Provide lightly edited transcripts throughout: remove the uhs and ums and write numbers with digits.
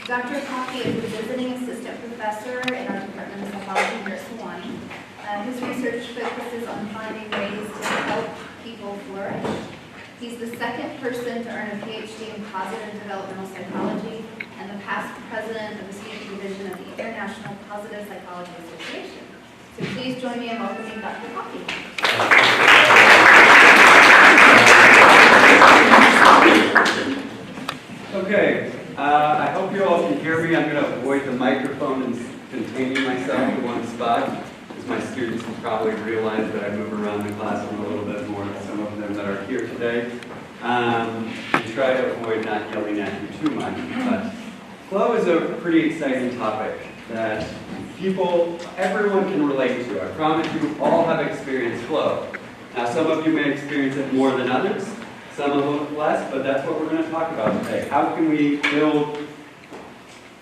Dr. Coffey is a visiting assistant professor in our Department of Psychology here at Sewanee. His research focuses on finding ways to help people flourish. He's the second person to earn a PhD in positive developmental psychology and the past president of the student division of the International Positive Psychology Association. So please join me in welcoming Dr. Coffey. Okay, I hope you all can hear me. I'm going to avoid the microphone and containing myself to one spot, because my students will probably realize that I move around the classroom a little bit more than some of them that are here today. And try to avoid not yelling at you too much. But flow is a pretty exciting topic that everyone can relate to. I promise you all have experienced flow. Now some of you may experience it more than others. Some a little less, but that's what we're going to talk about today. How can we build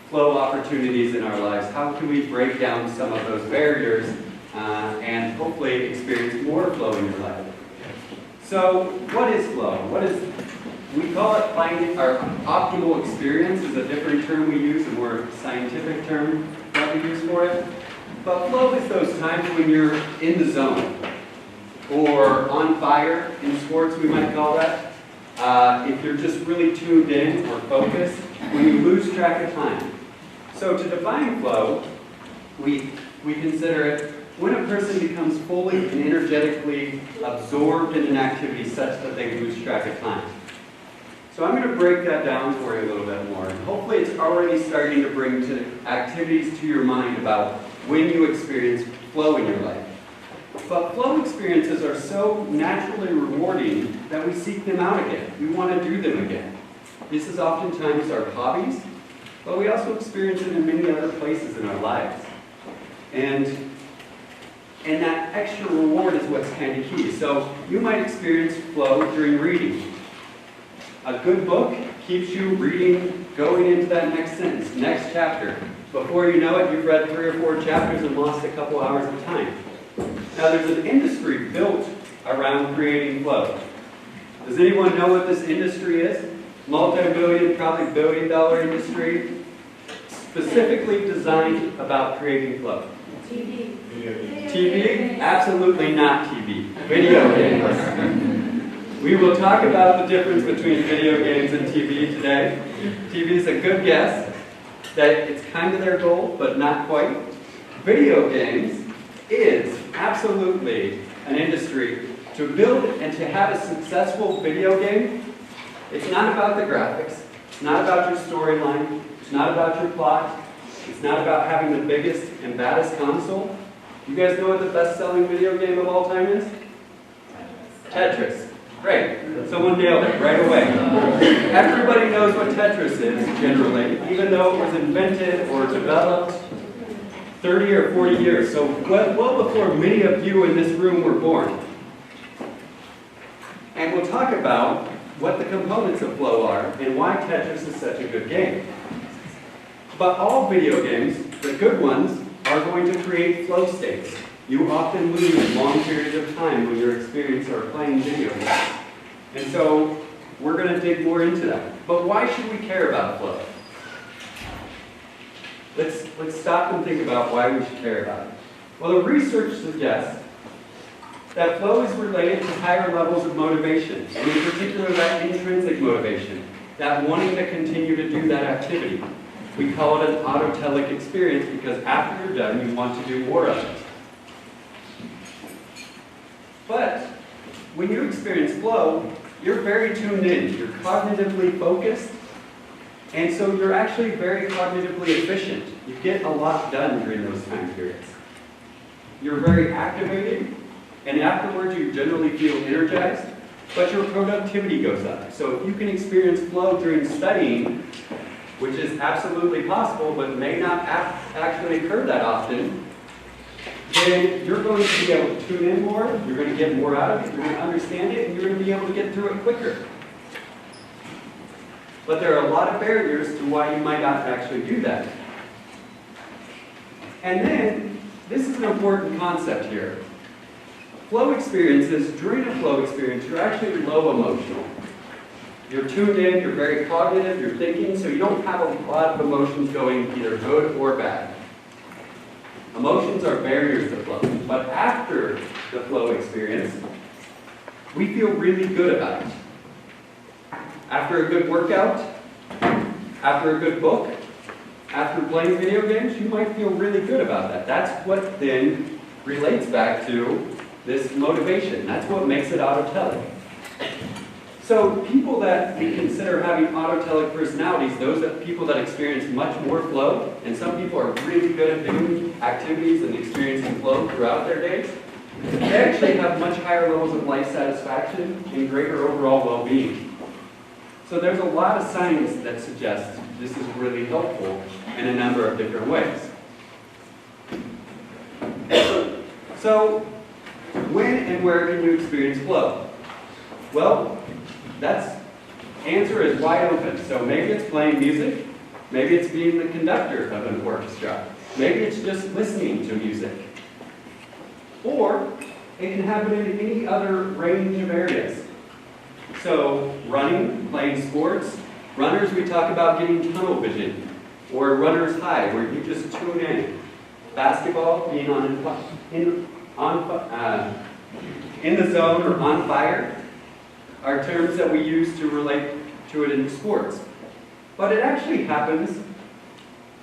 flow opportunities in our lives? How can we break down some of those barriers and hopefully experience more flow in your life? So, what is flow? We call it finding our optimal experience is a different term we use, a more scientific term that we use for it. But flow is those times when you're in the zone. Or on fire, in sports we might call that. If you're just really tuned in or focused, when you lose track of time. So to define flow, we consider it when a person becomes fully and energetically absorbed in an activity such that they lose track of time. So I'm going to break that down for you a little bit more. And hopefully it's already starting to bring activities to your mind about when you experience flow in your life. But flow experiences are so naturally rewarding that we seek them out again. We want to do them again. This is oftentimes our hobbies, but we also experience it in many other places in our lives. And that extra reward is what's kind of key. So you might experience flow during reading. A good book keeps you reading, going into that next sentence, next chapter. Before you know it, you've read 3 or 4 chapters and lost a couple hours of time. Now there's an industry built around creating flow. Does anyone know what this industry is? Multi-billion, probably billion-dollar industry, specifically designed about creating flow. TV. TV? Absolutely not TV. Video games. We will talk about the difference between video games and TV today. TV is a good guess that it's kind of their goal, but not quite. Video games is absolutely an industry. To build and to have a successful video game, it's not about the graphics, it's not about your storyline, it's not about your plot, it's not about having the biggest and baddest console. You guys know what the best-selling video game of all time is? Tetris. Great. Someone nailed it right away. Everybody knows what Tetris is, generally, even though it was invented or developed 30 or 40 years, so well before many of you in this room were born. And we'll talk about what the components of flow are and why Tetris is such a good game. But all video games, the good ones, are going to create flow states. You often lose long periods of time when you're experiencing or playing video games. And so we're going to dig more into that. But why should we care about flow? Let's stop and think about why we should care about it. Well, the research suggests that flow is related to higher levels of motivation, and in particular that intrinsic motivation, that wanting to continue to do that activity. We call it an autotelic experience because after you're done, you want to do more of it. But when you experience flow, you're very tuned in, you're cognitively focused, and so you're actually very cognitively efficient. You get a lot done during those time periods. You're very activated, and afterwards you generally feel energized, but your productivity goes up. So if you can experience flow during studying, which is absolutely possible, but may not actually occur that often, then you're going to be able to tune in more, you're going to get more out of it, you're going to understand it, and you're going to be able to get through it quicker. But there are a lot of barriers to why you might not actually do that. And then, this is an important concept here. Flow experiences, during a flow experience, you're actually low emotional. You're tuned in, you're very cognitive, you're thinking, so you don't have a lot of emotions going either good or bad. Emotions are barriers to flow, but after the flow experience, we feel really good about it. After a good workout, after a good book, after playing video games, you might feel really good about that. That's what then relates back to this motivation. That's what makes it autotelic. So people that we consider having autotelic personalities, people that experience much more flow, and some people are really good at doing activities and experiencing flow throughout their days, they actually have much higher levels of life satisfaction and greater overall well-being. So there's a lot of science that suggests this is really helpful in a number of different ways. So when and where can you experience flow? Well, that's answer is wide open. So maybe it's playing music, maybe it's being the conductor of an orchestra, maybe it's just listening to music. Or it can happen in any other range of areas. So running, playing sports, runners we talk about getting tunnel vision, or runner's high where you just tune in. Basketball, being in the zone or on fire, are terms that we use to relate to it in sports. But it actually happens,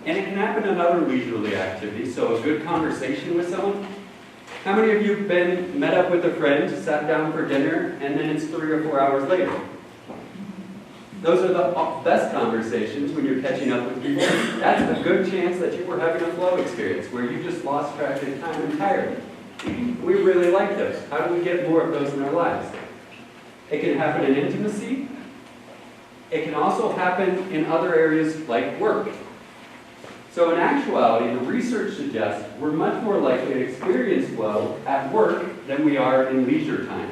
and it can happen in other leisurely activities. So a good conversation with someone. How many of you have met up with a friend, sat down for dinner, and then it's 3 or 4 hours later? Those are the best conversations when you're catching up with people. That's a good chance that you were having a flow experience where you just lost track of time entirely. We really like those. How do we get more of those in our lives? It can happen in intimacy. It can also happen in other areas like work. So in actuality, the research suggests we're much more likely to experience flow at work than we are in leisure time.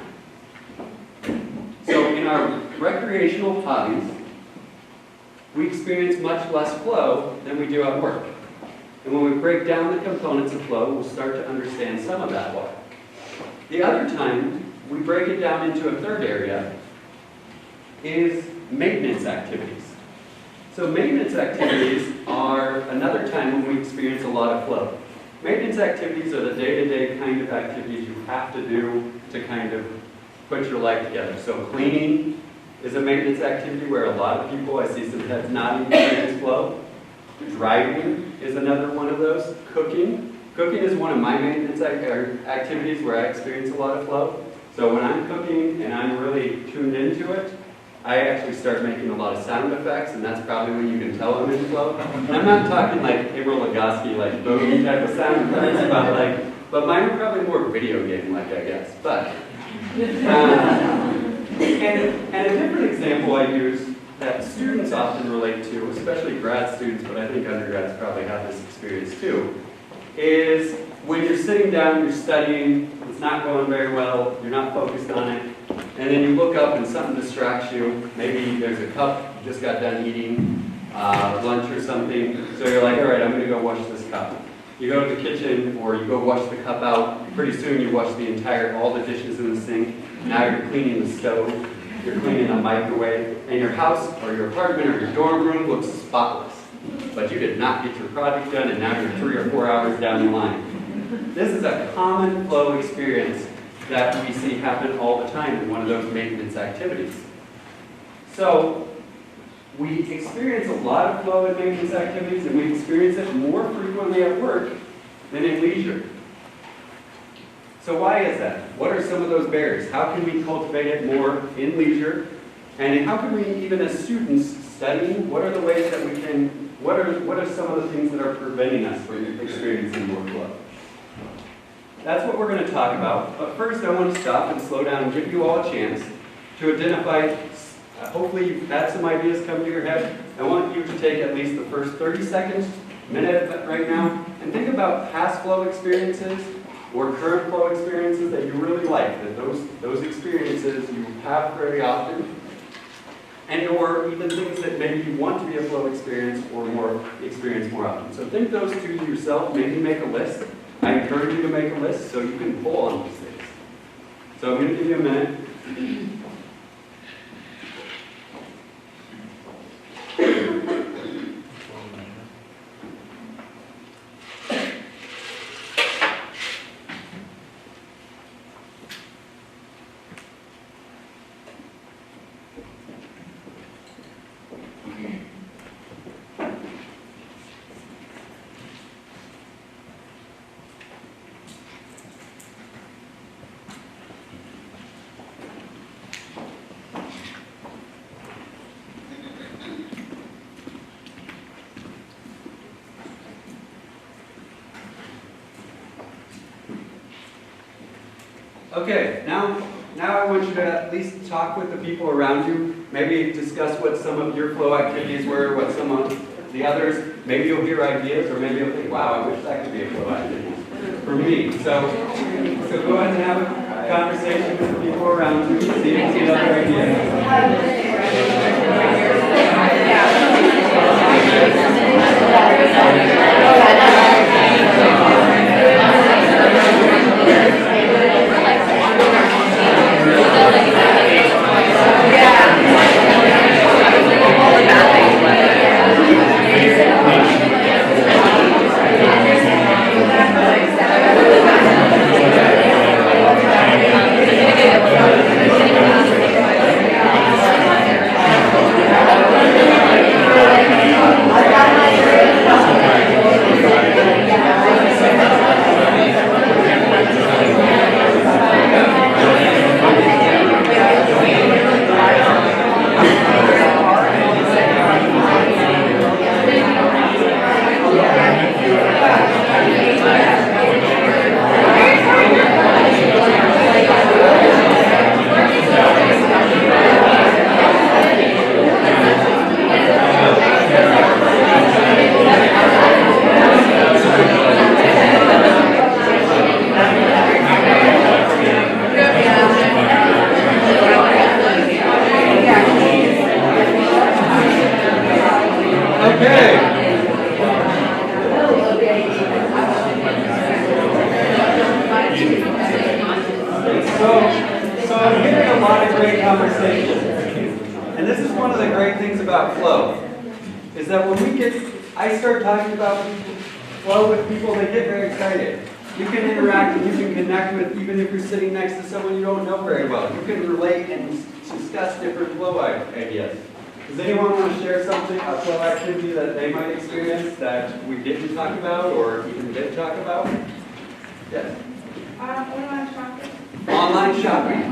So in our recreational hobbies, we experience much less flow than we do at work. And when we break down the components of flow, we'll start to understand some of that why. The other time, we break it down into a third area, is maintenance activities. So maintenance activities are another time when we experience a lot of flow. Maintenance activities are the day-to-day kind of activities you have to do to kind of put your life together. So cleaning is a maintenance activity where a lot of people, I see some heads nodding, experience flow. Driving is another one of those. Cooking. Cooking is one of my maintenance activities where I experience a lot of flow. So when I'm cooking and I'm really tuned into it, I actually start making a lot of sound effects, and that's probably when you can tell I'm in flow. And I'm not talking like April Lagasse, like boogie type of sound effects, but mine are probably more video game-like, I guess. But and a different example I use that students often relate to, especially grad students, but I think undergrads probably have this experience too, is when you're sitting down, you're studying, it's not going very well, you're not focused on it, and then you look up and something distracts you. Maybe there's a cup, you just got done eating lunch or something, so you're like, all right, I'm going to go wash this cup. You go to the kitchen, or you go wash the cup out. Pretty soon you wash all the dishes in the sink. Now you're cleaning the stove, you're cleaning the microwave, and your house or your apartment or your dorm room looks spotless. But you did not get your project done, and now you're 3 or 4 hours down the line. This is a common flow experience that we see happen all the time in one of those maintenance activities. So we experience a lot of flow in maintenance activities, and we experience it more frequently at work than in leisure. So why is that? What are some of those barriers? How can we cultivate it more in leisure? And how can we, even as students studying, what are the ways that we can, what are some of the things that are preventing us from experiencing more flow? That's what we're going to talk about. But first I want to stop and slow down and give you all a chance to identify, hopefully you've had some ideas come to your head. I want you to take at least the first 30 seconds, minute right now, and think about past flow experiences or current flow experiences that you really like, that those experiences you have very often, and or even things that maybe you want to be a flow experience or experience more often. So think those to yourself, maybe make a list. I encourage you to make a list so you can pull on these things. So I'm going to give you a minute. Okay, now I want you to at least talk with the people around you. Maybe discuss what some of your flow activities were, what some of the others. Maybe you'll hear ideas, or maybe you'll think, wow, I wish that could be a flow activity for me. So go ahead and have a conversation with the people around you. See if you see other ideas. I start talking about flow with people, they get very excited. You can interact and you can connect with, even if you're sitting next to someone you don't know very well. You can relate and discuss different flow ideas. Does anyone want to share something, a flow activity that they might experience that we didn't talk about or even did talk about? Yes? Online shopping. Online shopping.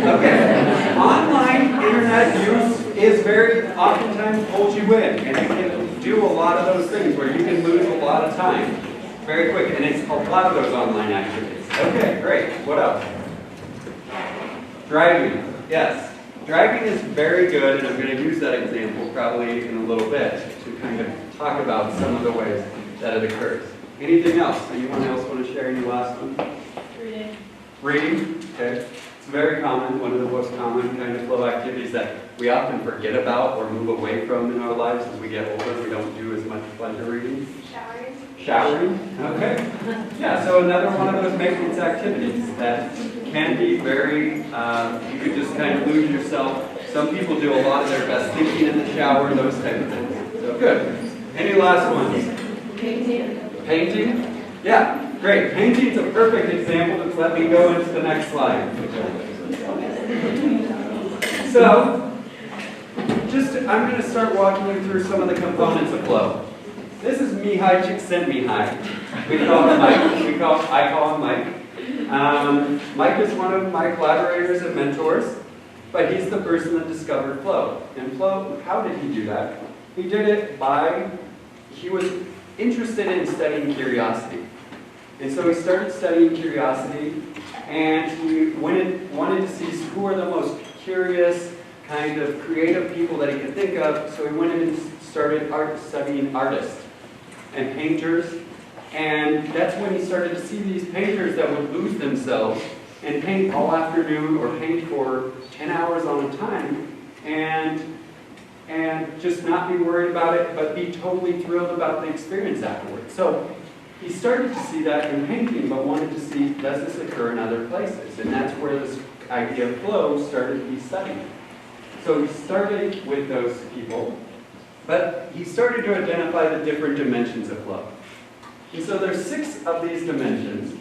Okay. Online internet use is very oftentimes pulls you in, and you can do a lot of those things where you can lose a lot of time very quick, and it's a lot of those online activities. Okay, great. What else? Driving. Yes. Driving is very good, and I'm going to use that example probably in a little bit to kind of talk about some of the ways that it occurs. Anything else? Anyone else want to share any last one? Reading. Reading, okay. It's very common, one of the most common kind of flow activities that we often forget about or move away from in our lives as we get older. We don't do as much pleasure reading. Showering, okay. Yeah, so another one of those maintenance activities that can be very, you could just kind of lose yourself. Some people do a lot of their best thinking in the shower, those type of things. So good. Any last ones? Painting. Painting? Yeah, great. Painting's a perfect example. Just let me go into the next slide. So, I'm going to start walking you through some of the components of flow. This is Mihai Csikszentmihalyi. We call him Mike. I call him Mike. Mike is one of my collaborators and mentors, but he's the person that discovered flow. And flow, how did he do that? He did it he was interested in studying curiosity. And so he started studying curiosity, and he wanted to see who are the most curious, kind of creative people that he could think of. So he went in and started studying artists and painters. And that's when he started to see these painters that would lose themselves and paint all afternoon or paint for 10 hours on a time and just not be worried about it, but be totally thrilled about the experience afterwards. So he started to see that in painting, but wanted to see, does this occur in other places? And that's where this idea of flow started to be studied. So he started with those people, but he started to identify the different dimensions of flow. And so there's 6 of these dimensions,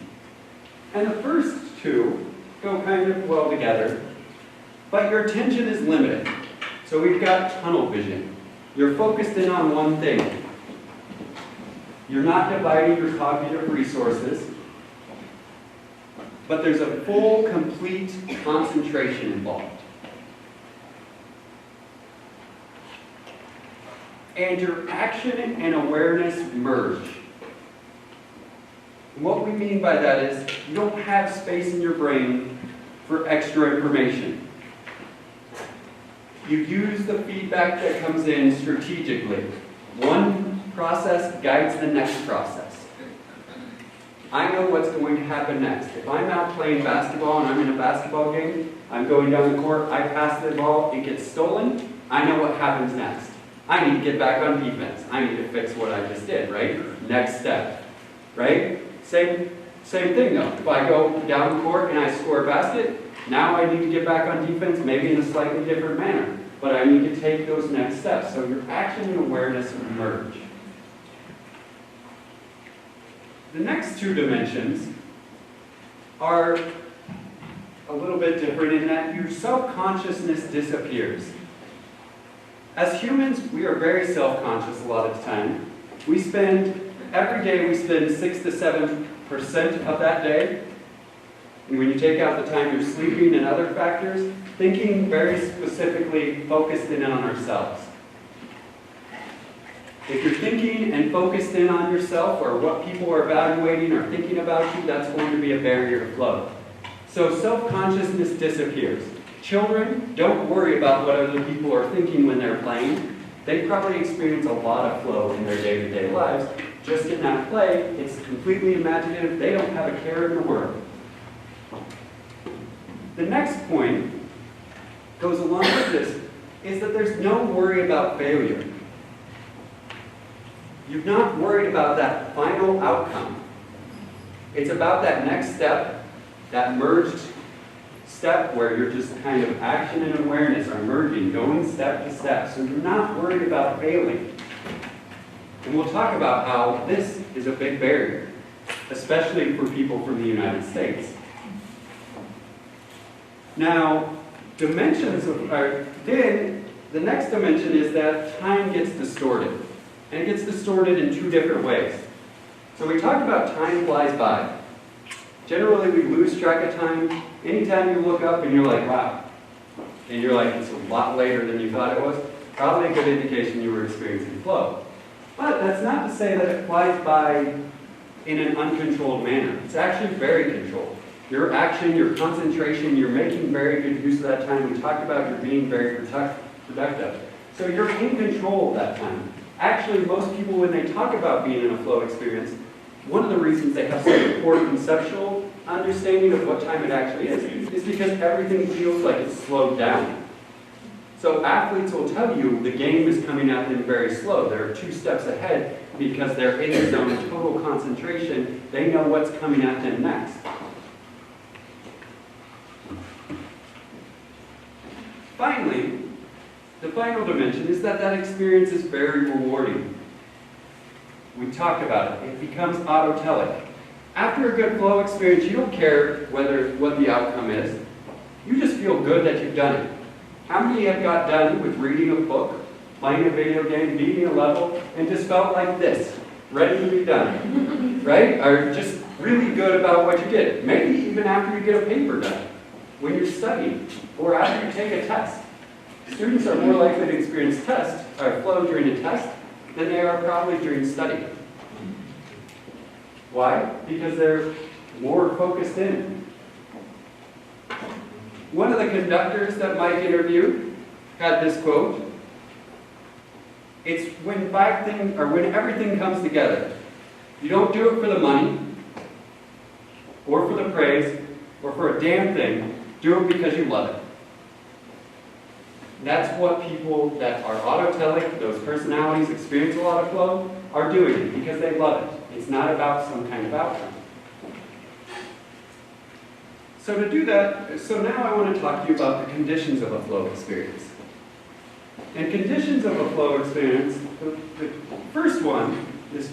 and the first 2 go kind of well together, but your attention is limited. So we've got tunnel vision. You're focused in on one thing. You're not dividing your cognitive resources, but there's a full, complete concentration involved. And your action and awareness merge. And what we mean by that is you don't have space in your brain for extra information. You use the feedback that comes in strategically. One process guides the next process. I know what's going to happen next. If I'm out playing basketball and I'm in a basketball game, I'm going down the court, I pass the ball, it gets stolen, I know what happens next. I need to get back on defense. I need to fix what I just did, right? Next step, right? Same thing though. If I go down the court and I score a basket, now I need to get back on defense, maybe in a slightly different manner. But I need to take those next steps. So your action and awareness merge. The next two dimensions are a little bit different in that your self-consciousness disappears. As humans, we are very self-conscious a lot of the time. Every day we spend 6 to 7% of that day, and when you take out the time you're sleeping and other factors, thinking very specifically focused in on ourselves. If you're thinking and focused in on yourself or what people are evaluating or thinking about you, that's going to be a barrier to flow. So self-consciousness disappears. Children, don't worry about what other people are thinking when they're playing. They probably experience a lot of flow in their day-to-day lives. Just in that play, it's completely imaginative. They don't have a care in the world. The next point goes along with this, is that there's no worry about failure. You're not worried about that final outcome. It's about that next step, that merged step where you're just kind of action and awareness are merging, going step to step. So you're not worried about failing. And we'll talk about how this is a big barrier, especially for people from the United States. Now, the next dimension is that time gets distorted. And it gets distorted in two different ways. So we talked about time flies by. Generally, we lose track of time. Anytime you look up and you're like, wow, and you're like, it's a lot later than you thought it was, probably a good indication you were experiencing flow. But that's not to say that it flies by in an uncontrolled manner. It's actually very controlled. Your action, your concentration, you're making very good use of that time. We talked about you're being very productive. So you're in control of that time. Actually, most people, when they talk about being in a flow experience, one of the reasons they have such a poor conceptual understanding of what time it actually is because everything feels like it's slowed down. So athletes will tell you the game is coming at them very slow. They're 2 steps ahead because they're in the zone of total concentration. They know what's coming at them next. Finally, the final dimension is that experience is very rewarding. We talked about it. It becomes autotelic. After a good flow experience, you don't care what the outcome is. You just feel good that you've done it. How many have got done with reading a book, playing a video game, beating a level, and just felt like this, ready to be done, right? Or just really good about what you did. Maybe even after you get a paper done, when you're studying, or after you take a test. Students are more likely to experience flow during a test than they are probably during study. Why? Because they're more focused in. One of the conductors that Mike interviewed had this quote. It's when everything comes together. You don't do it for the money, or for the praise, or for a damn thing. Do it because you love it. That's what people that are autotelic, those personalities experience a lot of flow, are doing it because they love it. It's not about some kind of outcome. So to do that, now I want to talk to you about the conditions of a flow experience. And conditions of a flow experience, the first one is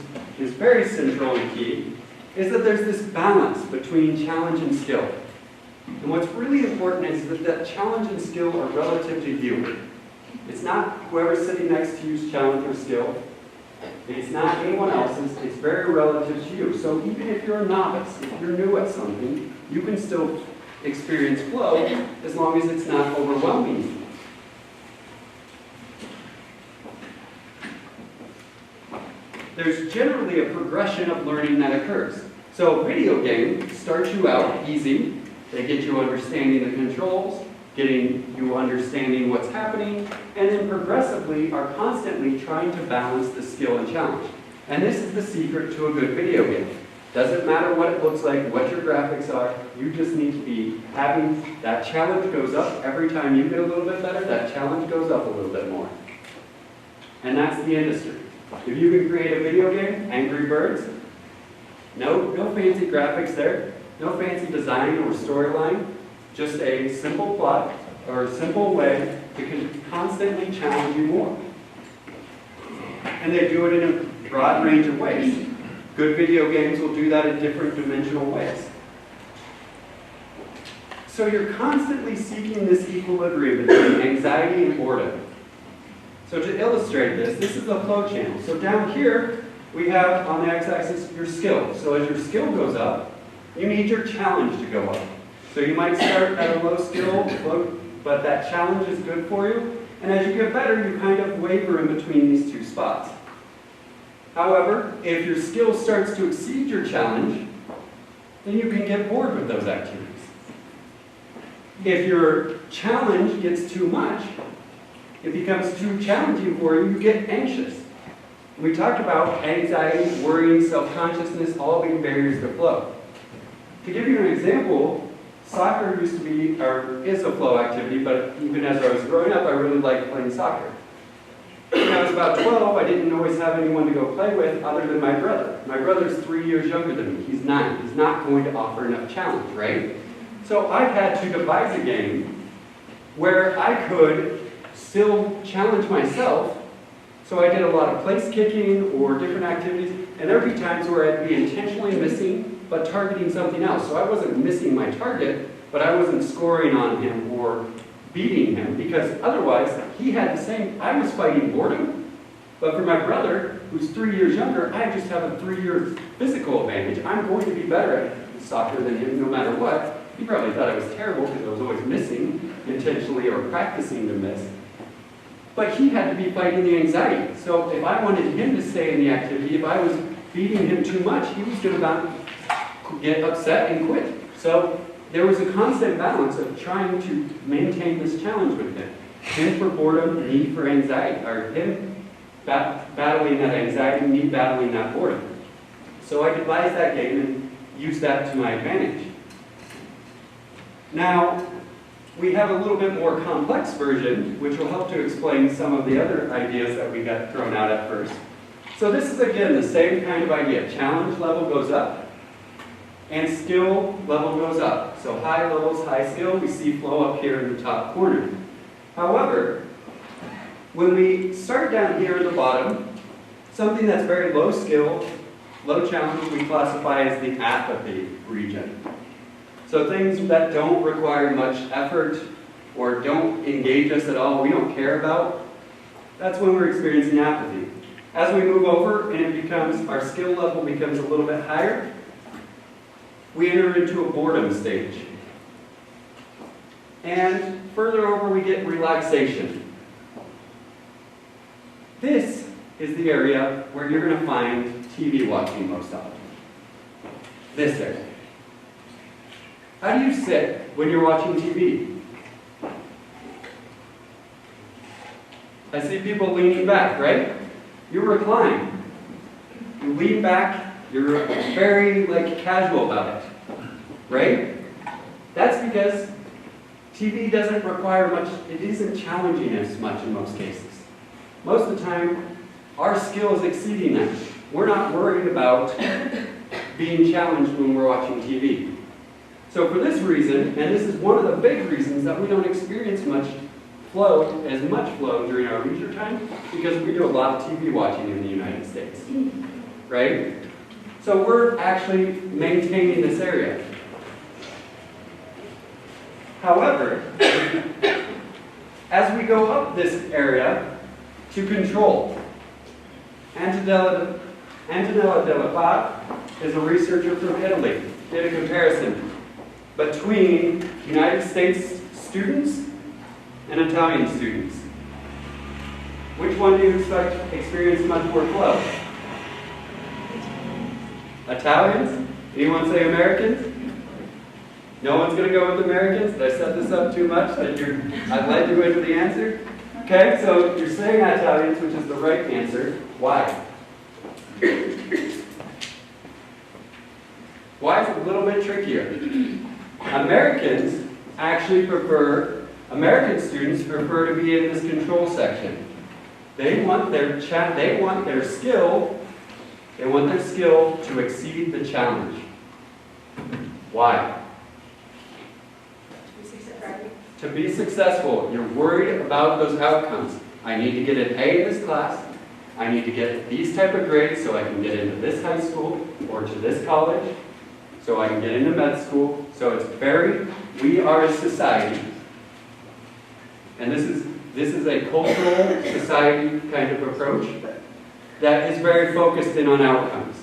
very central and key, is that there's this balance between challenge and skill. And what's really important is that challenge and skill are relative to you. It's not whoever's sitting next to you's challenge or skill. It's not anyone else's. It's very relative to you. So even if you're a novice, if you're new at something, you can still experience flow as long as it's not overwhelming you. There's generally a progression of learning that occurs. So a video game starts you out easy, They get you understanding the controls, getting you understanding what's happening, and then progressively are constantly trying to balance the skill and challenge. And this is the secret to a good video game. Doesn't matter what it looks like, what your graphics are, you just need to be having that challenge goes up every time you get a little bit better, that challenge goes up a little bit more. And that's the industry. If you can create a video game, Angry Birds, no fancy graphics there, no fancy design or storyline, just a simple plot or a simple way to constantly challenge you more. And they do it in a broad range of ways. Good video games will do that in different dimensional ways. So you're constantly seeking this equilibrium between anxiety and boredom. So to illustrate this, this is the flow channel. So down here, we have on the x-axis your skill. So as your skill goes up, you need your challenge to go up. So you might start at a low skill, but that challenge is good for you. And as you get better, you kind of waver in between these two spots. However, if your skill starts to exceed your challenge, then you can get bored with those activities. If your challenge gets too much, it becomes too challenging for you, you get anxious. We talked about anxiety, worrying, self-consciousness, all being barriers to flow. To give you an example, soccer used to be, or is a flow activity, but even as I was growing up, I really liked playing soccer. When I was about 12, I didn't always have anyone to go play with other than my brother. My brother's 3 years younger than me. He's 9. He's not going to offer enough challenge, right? So I had to devise a game where I could still challenge myself. So I did a lot of place kicking or different activities, and there'd be times where I'd be intentionally missing, but targeting something else. So I wasn't missing my target, but I wasn't scoring on him or beating him, because otherwise he had the same, I was fighting boredom, but for my brother, who's 3 years younger, I just have a 3-year physical advantage. I'm going to be better at soccer than him no matter what. He probably thought I was terrible because I was always missing intentionally or practicing to miss. But he had to be fighting the anxiety. So if I wanted him to stay in the activity, if I was beating him too much, he was going to get upset and quit. So there was a constant balance of trying to maintain this challenge with him. Him for boredom, me for anxiety, or him battling that anxiety, me battling that boredom. So I devised that game and used that to my advantage. Now, we have a little bit more complex version, which will help to explain some of the other ideas that we got thrown out at first. So this is, again, the same kind of idea. Challenge level goes up, and skill level goes up. So high levels, high skill, we see flow up here in the top corner. However, when we start down here at the bottom, something that's very low skill, low challenge, we classify as the apathy region. So things that don't require much effort or don't engage us at all, we don't care about, that's when we're experiencing apathy. As we move over and it becomes, our skill level becomes a little bit higher, we enter into a boredom stage. And further over we get relaxation. This is the area where you're going to find TV watching most often. This area. How do you sit when you're watching TV? I see people leaning back, right? You recline. You lean back, you're very casual about it, right? That's because TV doesn't require much, it isn't challenging as much in most cases. Most of the time, our skill is exceeding that. We're not worried about being challenged when we're watching TV. So for this reason, and this is one of the big reasons that we don't experience as much flow during our leisure time, because we do a lot of TV watching in the United States, right? So we're actually maintaining this area. However, as we go up this area to control, Antonella Della Paz is a researcher from Italy, did a comparison between United States students and Italian students. Which one do you expect to experience much more flow? Italians? Anyone say Americans? No one's going to go with Americans? Did I set this up too much that I've led you into the answer? Okay, so you're saying Italians, which is the right answer. Why? Why is it a little bit trickier? American students prefer to be in this control section. They want their skill to exceed the challenge. Why? To be successful, you're worried about those outcomes. I need to get an A in this class. I need to get these type of grades so I can get into this high school or to this college, so I can get into med school. So we are a society, and this is a cultural society kind of approach that is very focused in on outcomes.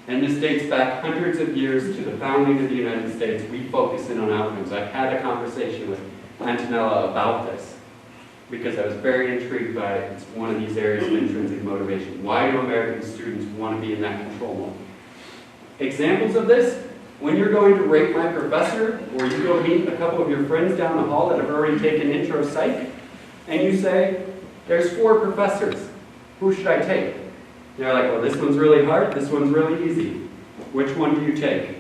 And this dates back hundreds of years to the founding of the United States. We focus in on outcomes. I've had a conversation with Antonella about this because I was very intrigued by it. It's one of these areas of intrinsic motivation. Why do American students want to be in that control mode? Examples of this, when you're going to rate my professor, or you go meet a couple of your friends down the hall that have already taken intro psych, and you say, there's 4 professors. Who should I take? They're like, well, this one's really hard, this one's really easy. Which one do you take?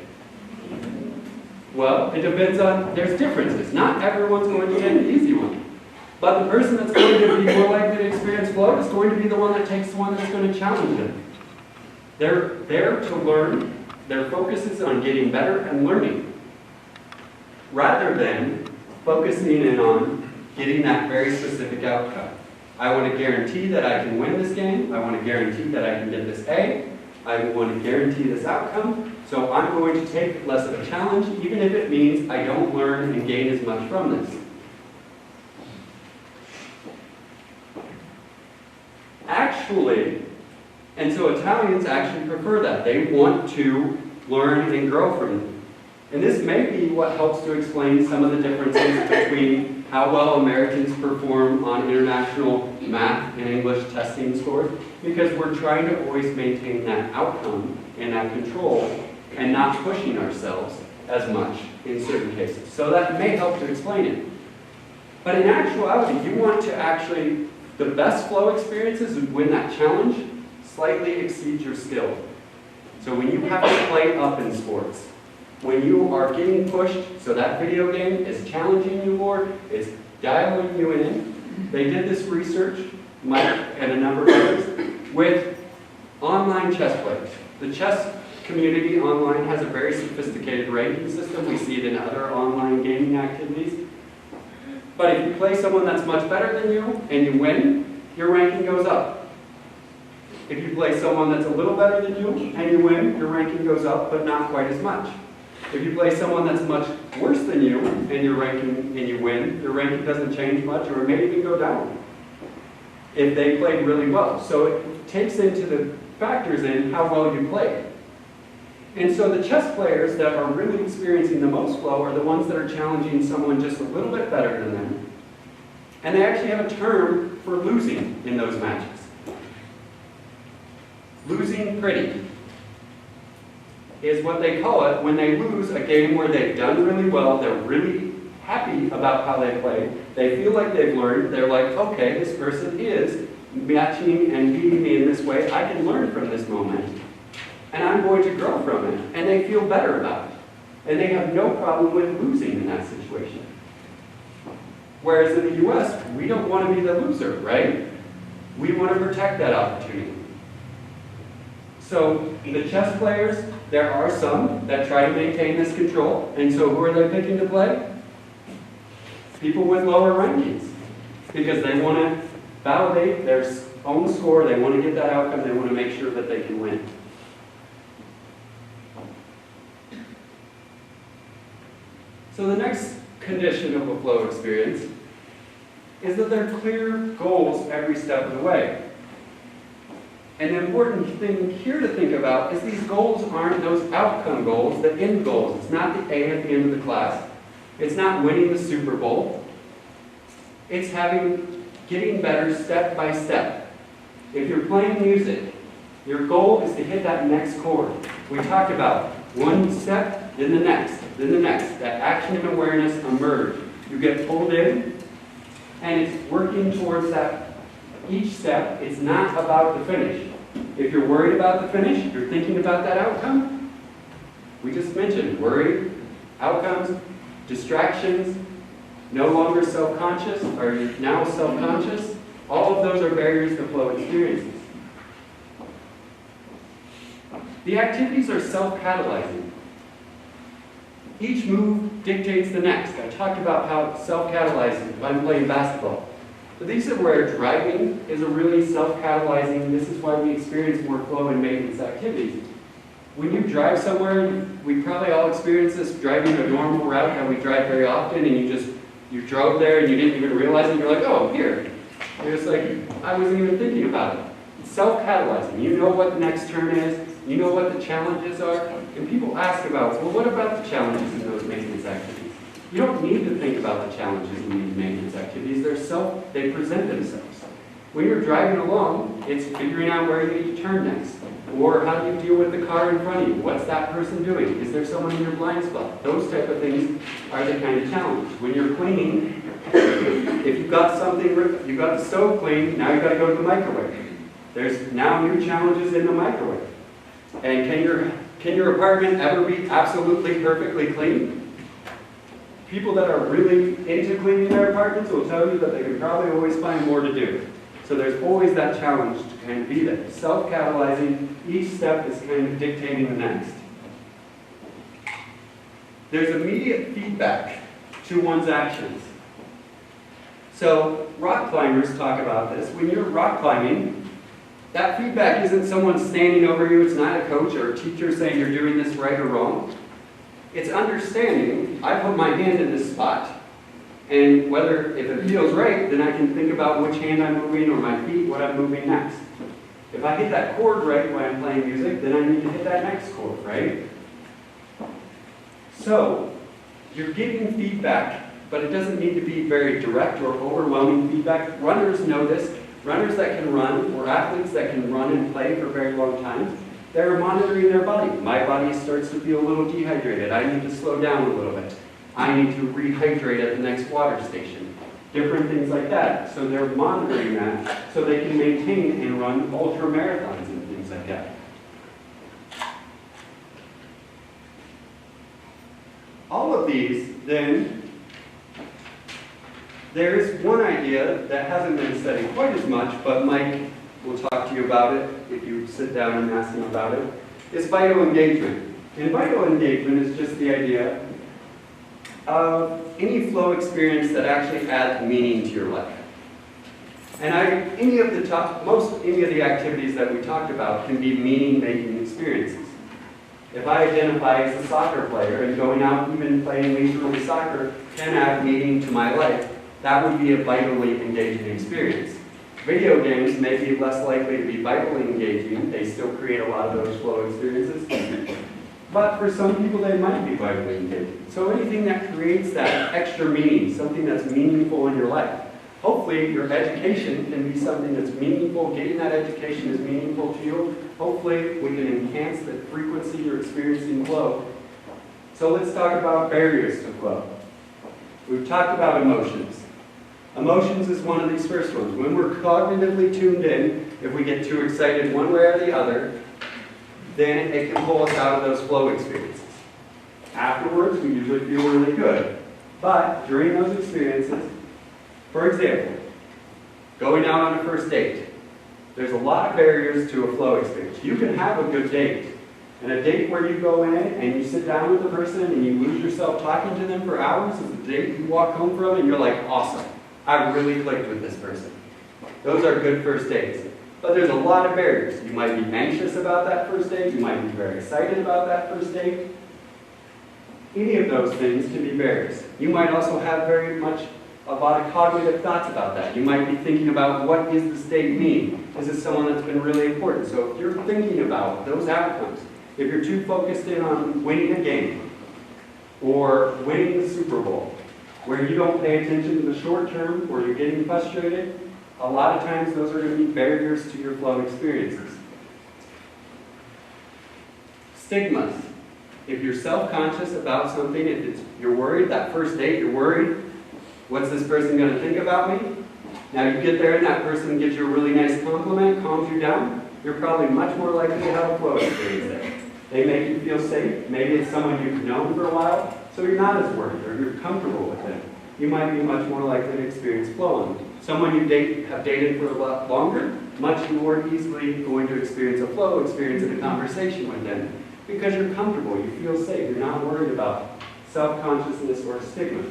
Well, it depends on, there's differences. Not everyone's going to take the easy one. But the person that's going to be more likely to experience flow is going to be the one that takes the one that's going to challenge them. They're there to learn. Their focus is on getting better and learning, rather than focusing in on getting that very specific outcome. I want to guarantee that I can win this game. I want to guarantee that I can get this A. I want to guarantee this outcome. So I'm going to take less of a challenge, even if it means I don't learn and gain as much from this. And so Italians actually prefer that. They want to learn and grow from it. And this may be what helps to explain some of the differences between how well Americans perform on international math and English testing scores, because we're trying to always maintain that outcome and that control and not pushing ourselves as much in certain cases. So that may help to explain it. But in actuality, you want to actually, the best flow experiences is when that challenge slightly exceeds your skill. So when you have to play up in sports, when you are getting pushed, so that video game is challenging you more, it's dialing you in. They did this research, Mike and a number of others, with online chess players. The chess community online has a very sophisticated ranking system. We see it in other online gaming activities. But if you play someone that's much better than you and you win, your ranking goes up. If you play someone that's a little better than you and you win, your ranking goes up, but not quite as much. If you play someone that's much worse than you and you win, your ranking doesn't change much, or it may even go down if they played really well. So it takes into the factors in how well you played. And so the chess players that are really experiencing the most flow are the ones that are challenging someone just a little bit better than them. And they actually have a term for losing in those matches. Losing pretty is what they call it when they lose a game where they've done really well, they're really happy about how they played, they feel like they've learned, they're like, okay, this person is matching and beating me in this way, I can learn from this moment, and I'm going to grow from it, and they feel better about it. And they have no problem with losing in that situation. Whereas in the US, we don't want to be the loser, right? We want to protect that opportunity. So the chess players, there are some that try to maintain this control. And so who are they picking to play? People with lower rankings. Because they want to validate their own score, they want to get that outcome, they want to make sure that they can win. So the next condition of a flow experience is that there are clear goals every step of the way. And the important thing here to think about is these goals aren't those outcome goals, the end goals. It's not the A at the end of the class. It's not winning the Super Bowl. It's getting better step by step. If you're playing music, your goal is to hit that next chord. We talked about one step then the next, then the next. That action and awareness emerge. You get pulled in, and it's working towards that. Each step, it's not about the finish. If you're worried about the finish, you're thinking about that outcome. We just mentioned worry, outcomes, distractions, no longer self-conscious, or you're now self-conscious. All of those are barriers to flow experiences. The activities are self-catalyzing. Each move dictates the next. I talked about how self-catalyzing when I'm playing basketball. So these are where driving is a really self-catalyzing. This is why we experience more flow and maintenance activities. When you drive somewhere, we probably all experience this driving a normal route that we drive very often, and you drove there and you didn't even realize it. You're like, oh, here. You're just like, I wasn't even thinking about it. It's self-catalyzing. You know what the next turn is. You know what the challenges are. And people ask about, well, what about the challenges in those maintenance activities? You don't need to think about the challenges in these maintenance activities. They present themselves. When you're driving along, it's figuring out where you need to turn next. Or how do you deal with the car in front of you? What's that person doing? Is there someone in your blind spot? Those type of things are the kind of challenge. When you're cleaning, if you've got you got the stove clean, now you've got to go to the microwave. There's now new challenges in the microwave. And can your apartment ever be absolutely perfectly clean? People that are really into cleaning their apartments will tell you that they can probably always find more to do. So there's always that challenge to kind of be there. Self-catalyzing, each step is kind of dictating the next. There's immediate feedback to one's actions. So rock climbers talk about this. When you're rock climbing, that feedback isn't someone standing over you. It's not a coach or a teacher saying you're doing this right or wrong. It's understanding, I put my hand in this spot, and if it feels right, then I can think about which hand I'm moving or my feet, what I'm moving next. If I hit that chord right when I'm playing music, then I need to hit that next chord, right? So, you're getting feedback, but it doesn't need to be very direct or overwhelming feedback. Runners know this. Runners that can run, or athletes that can run and play for very long times, they're monitoring their body. My body starts to feel a little dehydrated. I need to slow down a little bit. I need to rehydrate at the next water station. Different things like that. So they're monitoring that so they can maintain and run ultra marathons and things like that. All of these, then, there's one idea that hasn't been studied quite as much, but Mike will talk to you about it if you sit down and ask him about it, is vital engagement. And vital engagement is just the idea of any flow experience that actually adds meaning to your life. And any of the activities that we talked about can be meaning-making experiences. If I identify as a soccer player and going out even playing leisurely soccer can add meaning to my life, that would be a vitally engaging experience. Video games may be less likely to be vitally engaging. They still create a lot of those flow experiences. But for some people, they might be vitally engaging. So anything that creates that extra meaning, something that's meaningful in your life. Hopefully, your education can be something that's meaningful. Getting that education is meaningful to you. Hopefully, we can enhance the frequency you're experiencing flow. So let's talk about barriers to flow. We've talked about emotions. Emotions is one of these first ones. When we're cognitively tuned in, if we get too excited one way or the other, then it can pull us out of those flow experiences. Afterwards, we usually feel really good. But during those experiences, for example, going out on a first date, there's a lot of barriers to a flow experience. You can have a good date. And a date where you go in and you sit down with the person and you lose yourself talking to them for hours is a date you walk home from and you're like, awesome. I really clicked with this person. Those are good first dates. But there's a lot of barriers. You might be anxious about that first date. You might be very excited about that first date. Any of those things can be barriers. You might also have very much a lot of cognitive thoughts about that. You might be thinking about what does this date mean? Is this someone that's been really important? So if you're thinking about those outcomes, if you're too focused in on winning a game or winning the Super Bowl, where you don't pay attention to the short term or you're getting frustrated, a lot of times those are going to be barriers to your flow experiences. Stigmas. If you're self-conscious about something, you're worried, that first date, you're worried, what's this person going to think about me? Now you get there and that person gives you a really nice compliment, calms you down, you're probably much more likely to have a flow experience there. They make you feel safe. Maybe it's someone you've known for a while, so you're not as worried or you're comfortable with them. You might be much more likely to experience flow on them. Someone you have dated for a lot longer, much more easily going to experience a flow experience in a conversation with them because you're comfortable, you feel safe, you're not worried about self-consciousness or stigma.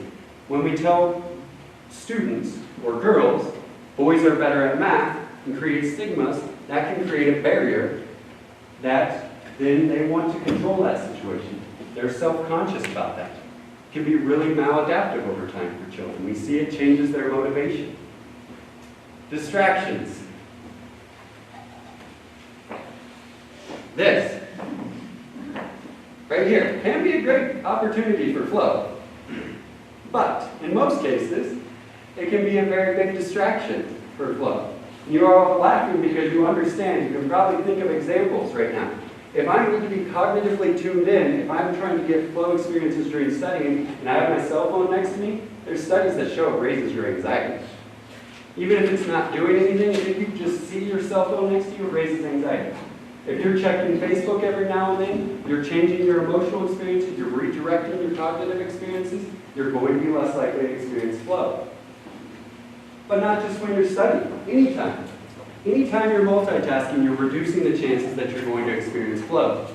When we tell students or girls, boys are better at math and create stigmas, that can create a barrier that then they want to control that situation. They're self-conscious about that. It can be really maladaptive over time for children. We see it changes their motivation. Distractions. This, right here, can be a great opportunity for flow. But in most cases, it can be a very big distraction for flow. You're all laughing because you understand. You can probably think of examples right now. If I need to be cognitively tuned in, if I'm trying to get flow experiences during studying, and I have my cell phone next to me, there's studies that show it raises your anxiety. Even if it's not doing anything, if you just see your cell phone next to you, it raises anxiety. If you're checking Facebook every now and then, you're changing your emotional experiences, you're redirecting your cognitive experiences, you're going to be less likely to experience flow. But not just when you're studying, anytime. Anytime you're multitasking, you're reducing the chances that you're going to experience flow.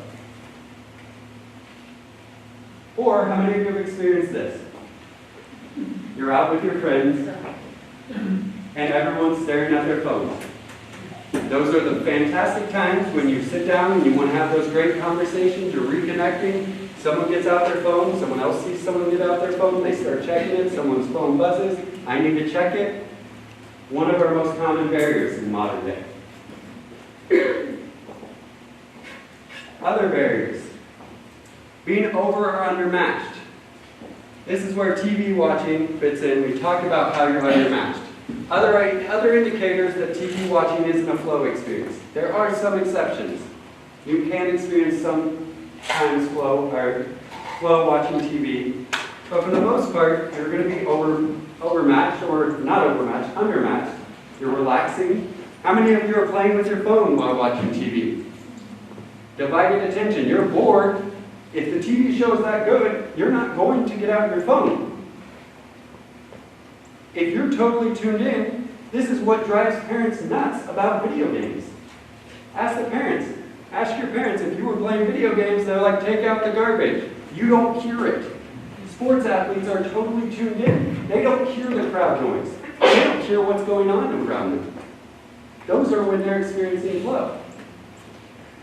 Or, how many of you have experienced this? You're out with your friends, and everyone's staring at their phones. Those are the fantastic times when you sit down and you want to have those great conversations, you're reconnecting, someone gets out their phone, someone else sees someone get out their phone, they start checking it, someone's phone buzzes, I need to check it. One of our most common barriers in modern day. Other barriers. Being over or undermatched. This is where TV watching fits in. We talked about how you're undermatched. Other indicators that TV watching isn't a flow experience. There are some exceptions. You can experience sometimes flow watching TV, but for the most part, you're going to be overmatched or not overmatched, undermatched. You're relaxing. How many of you are playing with your phone while watching TV? Divided attention. You're bored. If the TV show is that good, you're not going to get out your phone. If you're totally tuned in, this is what drives parents nuts about video games. Ask the parents. Ask your parents, if you were playing video games, they're like, take out the garbage. You don't hear it. Sports athletes are totally tuned in. They don't hear the crowd noise. They don't hear what's going on around them. Those are when they're experiencing flow.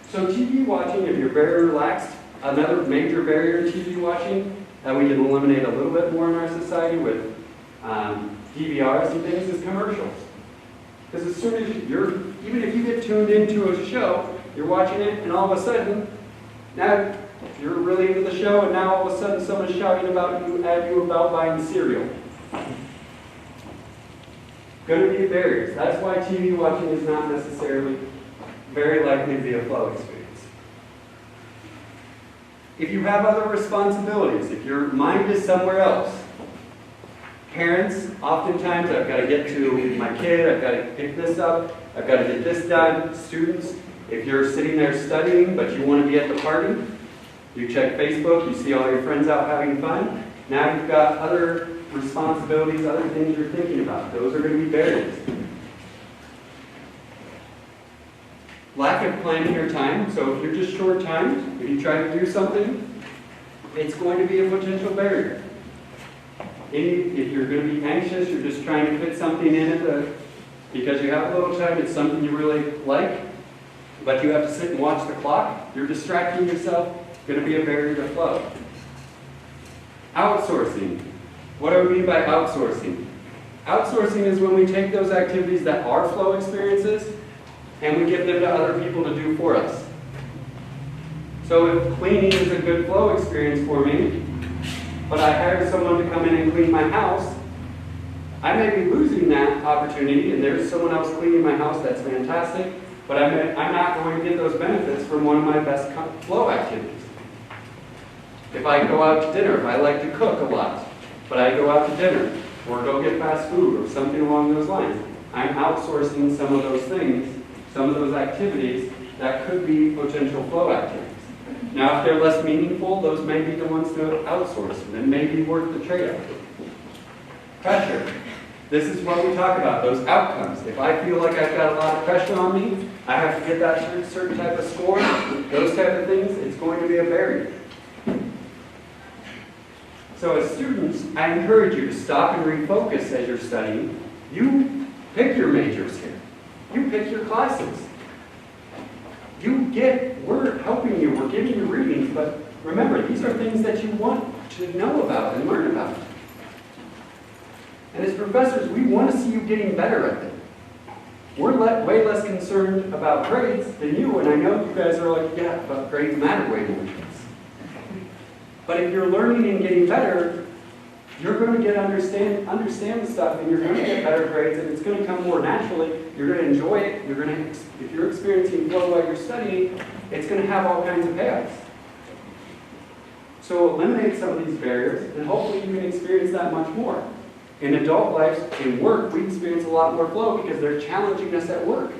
So TV watching, if you're very relaxed, another major barrier to TV watching that we can eliminate a little bit more in our society with DVRs and things is commercials. Because as soon as even if you get tuned into a show, you're watching it and all of a sudden, now you're really into the show and now all of a sudden someone's shouting at you about buying cereal. Going to be barriers. That's why TV watching is not necessarily very likely to be a flow experience. If you have other responsibilities, if your mind is somewhere else, parents, oftentimes, I've got to get to my kid, I've got to pick this up, I've got to get this done. Students, if you're sitting there studying but you want to be at the party, you check Facebook, you see all your friends out having fun, now you've got other responsibilities, other things you're thinking about. Those are going to be barriers. Lack of planning your time. So if you're just short-timed, if you try to do something, it's going to be a potential barrier. If you're going to be anxious, you're just trying to fit something in because you have a little time, it's something you really like, but you have to sit and watch the clock, you're distracting yourself, it's going to be a barrier to flow. Outsourcing. What do we mean by outsourcing? Outsourcing is when we take those activities that are flow experiences and we give them to other people to do for us. So if cleaning is a good flow experience for me, but I hire someone to come in and clean my house, I may be losing that opportunity, and there's someone else cleaning my house that's fantastic, but I'm not going to get those benefits from one of my best flow activities. If I go out to dinner, if I like to cook a lot, but I go out to dinner or go get fast food or something along those lines, I'm outsourcing some of those things, some of those activities that could be potential flow activities. Now, if they're less meaningful, those may be the ones to outsource, and it may be worth the trade-off. Pressure. This is what we talk about, those outcomes. If I feel like I've got a lot of pressure on me, I have to get that certain type of score, those type of things, it's going to be a barrier. So as students, I encourage you to stop and refocus as you're studying. You pick your majors here. You pick your classes. We're helping you, we're giving you readings, but remember, these are things that you want to know about and learn about. And as professors, we want to see you getting better at them. We're way less concerned about grades than you, and I know you guys are like, yeah, but grades matter way more to us. But if you're learning and getting better, you're going to understand the stuff, and you're going to get better grades, and it's going to come more naturally. You're going to enjoy it. If you're experiencing flow while you're studying, it's going to have all kinds of payoffs. So eliminate some of these barriers, and hopefully you can experience that much more. In adult life, in work, we experience a lot more flow because they're challenging us at work.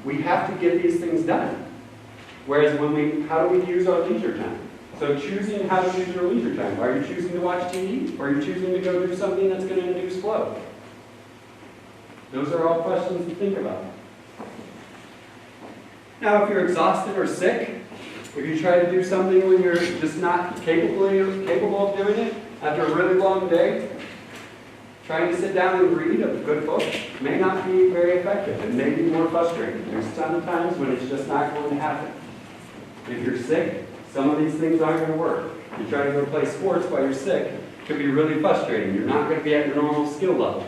We have to get these things done. Whereas how do we use our leisure time? So choosing how to use your leisure time. Are you choosing to watch TV? Or are you choosing to go do something that's going to induce flow? Those are all questions to think about. Now, if you're exhausted or sick, if you try to do something when you're just not capable of doing it, after a really long day, trying to sit down and read a good book may not be very effective. It may be more frustrating. There's some times when it's just not going to happen. If you're sick, some of these things aren't going to work. You try to go play sports while you're sick, it could be really frustrating. You're not going to be at your normal skill level,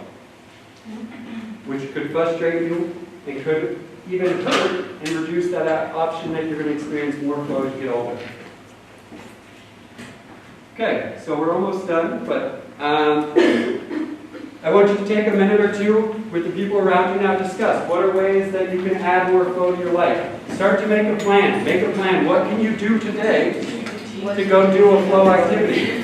which could frustrate you and could even hurt and reduce that option that you're going to experience more flow as you get older. Okay, so we're almost done, but I want you to take a minute or two with the people around you now to discuss what are ways that you can add more flow to your life. Start to make a plan. Make a plan. What can you do today to go do a flow activity?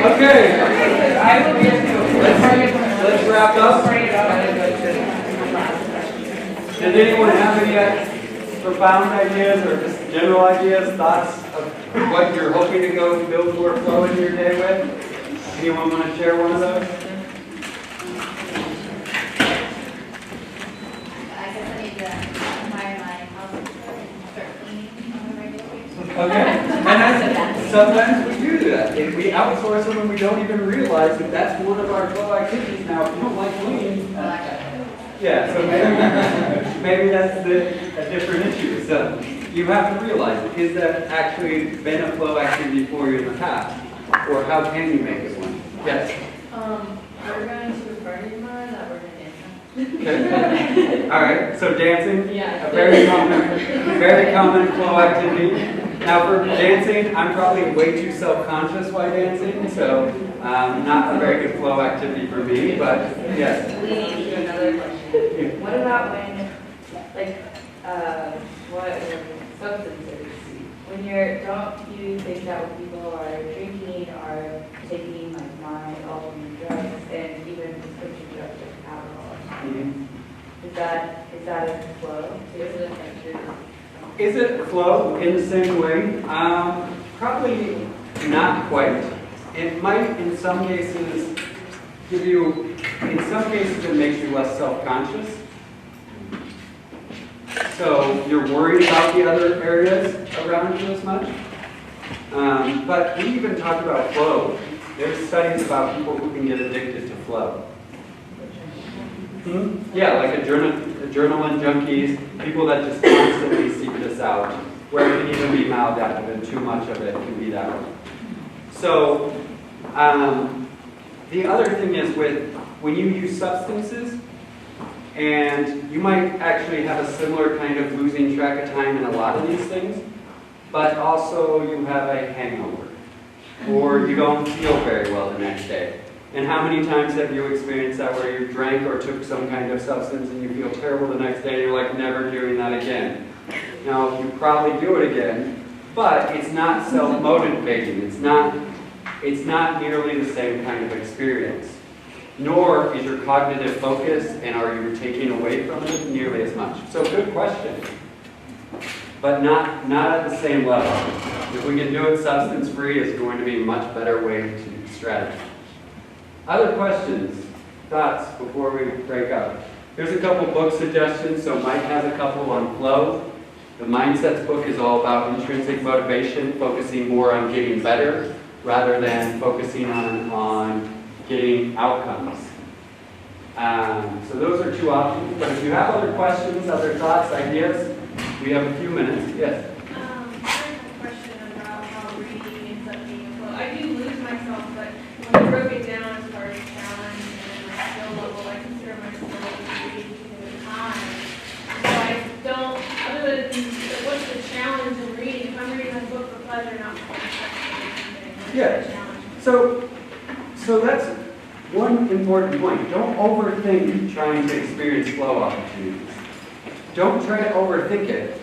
Okay. Let's wrap up. Did anyone have any profound ideas or just general ideas, thoughts of what you're hoping to go build more flow in your day with? Anyone want to share one of those? I guess I need to hire my house and start cleaning on a regular basis. Okay. And sometimes we do that. If we outsource them and we don't even realize that that's one of our flow activities now. If you don't like cleaning, yeah, so maybe that's a different issue. So you have to realize it. Is that actually been a flow activity for you in the past? Or how can you make it one? Yes? We're going to a party tomorrow that we're going to dance. Okay. All right, so dancing, Yeah. a very common flow activity. Now for dancing, I'm probably way too self-conscious while dancing, so not a very good flow activity for me, but yes. Leading to another question. What about when, like, what substances? When don't you think that when people are drinking or taking like non-alcoholic drugs and even prescription drugs like alcohol, is that a flow? Is it affected? Is it flow in the same way? Probably not quite. It might, in some cases, in some cases it makes you less self-conscious. So you're worried about the other areas around you as much. But we even talked about flow. There's studies about people who can get addicted to flow. Yeah, like adrenaline junkies, people that just constantly seek this out, where it can even be maladaptive and too much of it can be that way. So the other thing is when you use substances, and you might actually have a similar kind of losing track of time in a lot of these things, but also you have a hangover, or you don't feel very well the next day. And how many times have you experienced that where you drank or took some kind of substance and you feel terrible the next day and you're like, never doing that again? Now, you probably do it again, but it's not self-motivating. It's not nearly the same kind of experience. Nor is your cognitive focus and are you taking away from it nearly as much. So good question, but not at the same level. If we can do it substance-free, it's going to be a much better way to strategize. Other questions, thoughts before we break up? There's a couple book suggestions. So Mike has a couple on flow. The Mindsets book is all about intrinsic motivation, focusing more on getting better rather than focusing on getting outcomes. So those are two options. But if you have other questions, other thoughts, ideas, we have a few minutes. Yes? I have a question about how reading ends up being a flow. I do lose myself, but when I broke it down as far as challenge and my skill level, I consider myself reading to the time. So I don't, other than, what's the challenge in reading? If I'm reading a book for pleasure, not for something, what's Yeah. the challenge? So that's one important point. Don't overthink trying to experience flow opportunities. Don't try to overthink it.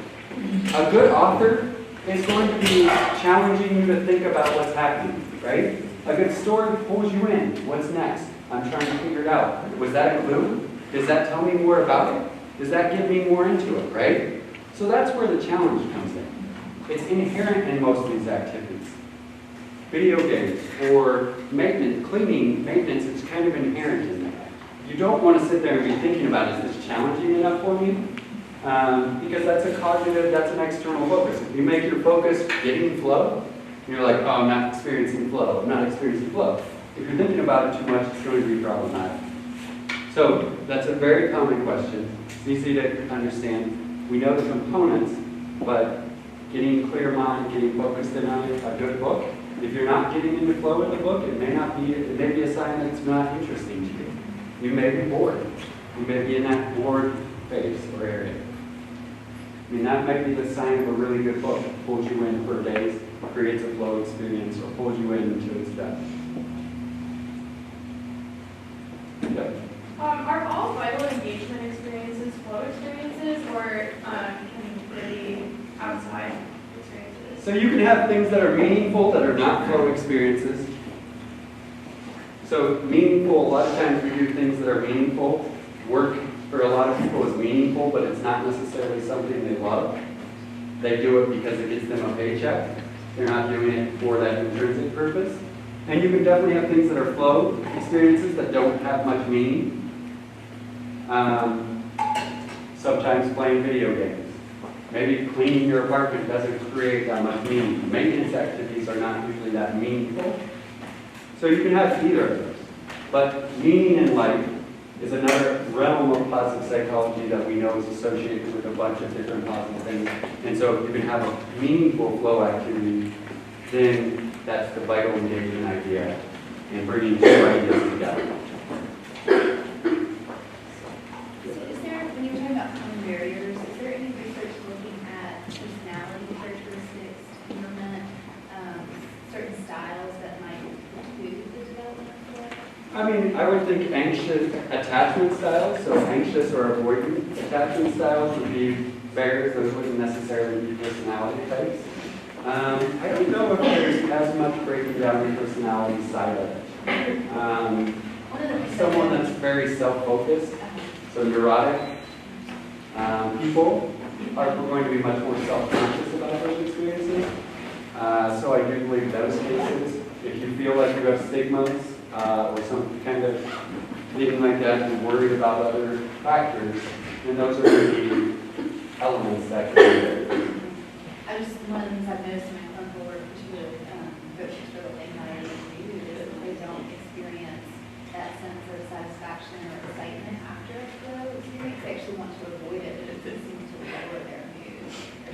A good author is going to be challenging you to think about what's happening, right? A good story pulls you in. What's next? I'm trying to figure it out. Was that a clue? Does that tell me more about it? Does that get me more into it, right? So that's where the challenge comes in. It's inherent in most of these activities. Video games or maintenance, cleaning, maintenance, it's kind of inherent in that. You don't want to sit there and be thinking about, is this challenging enough for me? Because that's a cognitive, that's an external focus. If you make your focus getting flow, you're like, oh, I'm not experiencing flow, I'm not experiencing flow. If you're thinking about it too much, it's going to be problematic. So that's a very common question. It's easy to understand. We know the components, but getting clear mind, getting focused in on it, a good book. If you're not getting into flow with the book, it may be a sign that it's not interesting to you. You may be bored. You may be in that bored phase or area. I mean, that might be the sign of a really good book. It pulls you in for days, creates a flow experience, or pulls you in until it's done. Yep. Are all vital engagement experiences flow experiences, or can they be outside experiences? So you can have things that are meaningful that are not flow experiences. So meaningful, a lot of times we do things that are meaningful. Work for a lot of people is meaningful, but it's not necessarily something they love. They do it because it gets them a paycheck. They're not doing it for that intrinsic purpose. And you can definitely have things that are flow experiences that don't have much meaning. Sometimes playing video games. Maybe cleaning your apartment doesn't create that much meaning. Maintenance activities are not usually that meaningful. So you can have either of those. But meaning in life is another realm of positive psychology that we know is associated with a bunch of different positive things. And so if you can have a meaningful flow activity, then that's the vital engagement idea in bringing two ideas together. So is there, when you were talking about common barriers, is there any research looking at personality characteristics, temperament, certain styles that might include the development of flow? I mean, I would think anxious attachment styles, so anxious or avoidant attachment styles would be barriers. Those wouldn't necessarily be personality types. I don't know if there's as much breaking down the personality side of it. One of the things Someone that's very self-focused, so neurotic, people are going to be much more self-conscious about those experiences. So I do believe those cases, if you feel like you have stigmas or some kind of thing like that, and worried about other factors, then those are going to be elements that can be there. I just, one of the things I've noticed in my clinical work, particularly with coaches for anxiety and mood, is that they don't experience that sense of satisfaction or excitement after a flow experience. They actually want to avoid it, because it seems to lower their mood.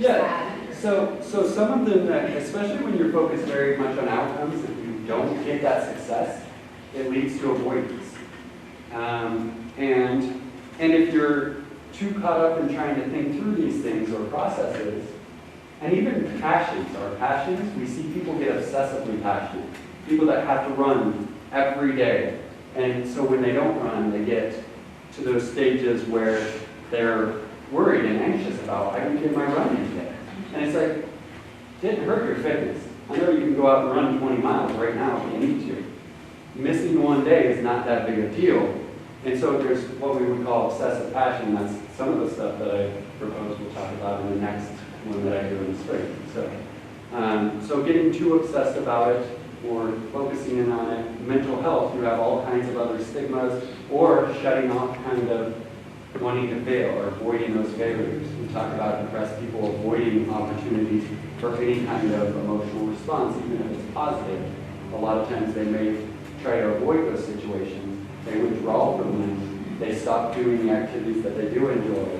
Or sad. So some of them, especially when you're focused very much on outcomes, if you don't get that success, it leads to avoidance. And if you're too caught up in trying to think through these things or processes, and even passions, our passions, we see people get obsessively passionate. People that have to run every day. And so when they don't run, they get to those stages where they're worried and anxious about, I didn't get my run in today. And it's like, didn't hurt your fitness. I know you can go out and run 20 miles right now if you need to. Missing one day is not that big a deal. And so there's what we would call obsessive passion. That's some of the stuff that I propose we'll talk about in the next one that I do in the spring. So getting too obsessed about it or focusing in on it, mental health, you have all kinds of other stigmas, or shutting off kind of wanting to fail or avoiding those failures. We talk about depressed people avoiding opportunities for any kind of emotional response, even if it's positive. A lot of times they may try to avoid those situations. They withdraw from them. They stop doing the activities that they do enjoy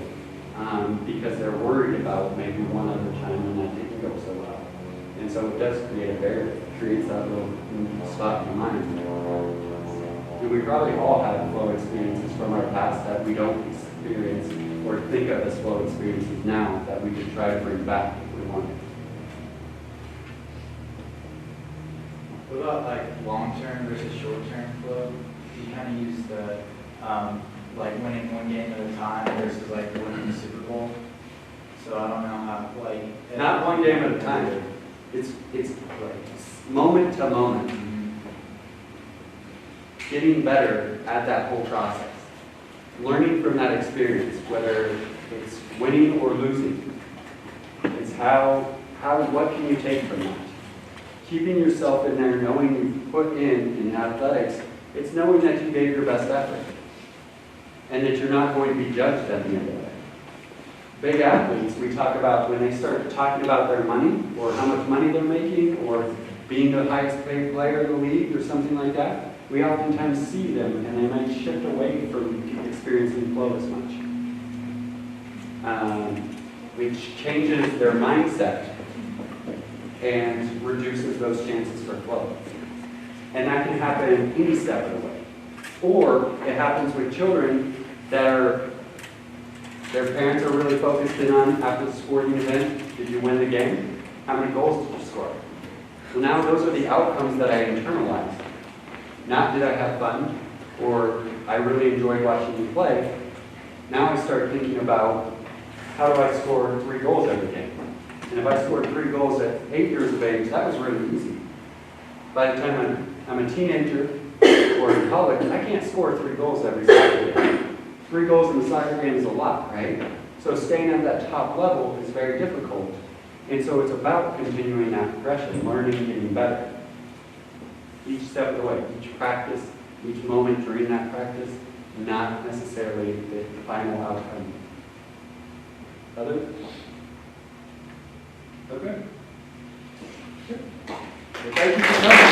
because they're worried about maybe one other time when that didn't go so well. And so it does create a barrier. It creates that little spot in the mind. And we probably all have flow experiences from our past that we don't experience or think of as flow experiences now that we could try to bring back if we wanted. What about like long-term versus short-term flow? You kind of use the like winning one game at a time versus like winning the Super Bowl. So I don't know how like Not one game at a time. It's like moment to moment. Getting better at that whole process. Learning from that experience, whether it's winning or losing. It's what can you take from that? Keeping yourself in there, knowing you put in athletics, it's knowing that you gave your best effort. And that you're not going to be judged at the end of it. Big athletes, we talk about when they start talking about their money, or how much money they're making, or being the highest paid player in the league, or something like that, we oftentimes see them, and they might shift away from experiencing flow as much. Which changes their mindset and reduces those chances for flow. And that can happen any step of the way. Or it happens with children that their parents are really focused in on after the sporting event. Did you win the game? How many goals did you score? Well, now those are the outcomes that I internalized. Not did I have fun, or I really enjoyed watching you play. Now I start thinking about how do I score 3 goals every game? And if I scored 3 goals at 8 years of age, that was really easy. By the time I'm a teenager or in college, I can't score 3 goals every soccer game. 3 goals in a soccer game is a lot, right? So staying at that top level is very difficult. And so it's about continuing that progression, learning, getting better. Each step of the way, each practice, each moment during that practice, not necessarily the final outcome. Others? Okay. Well, thank you for coming.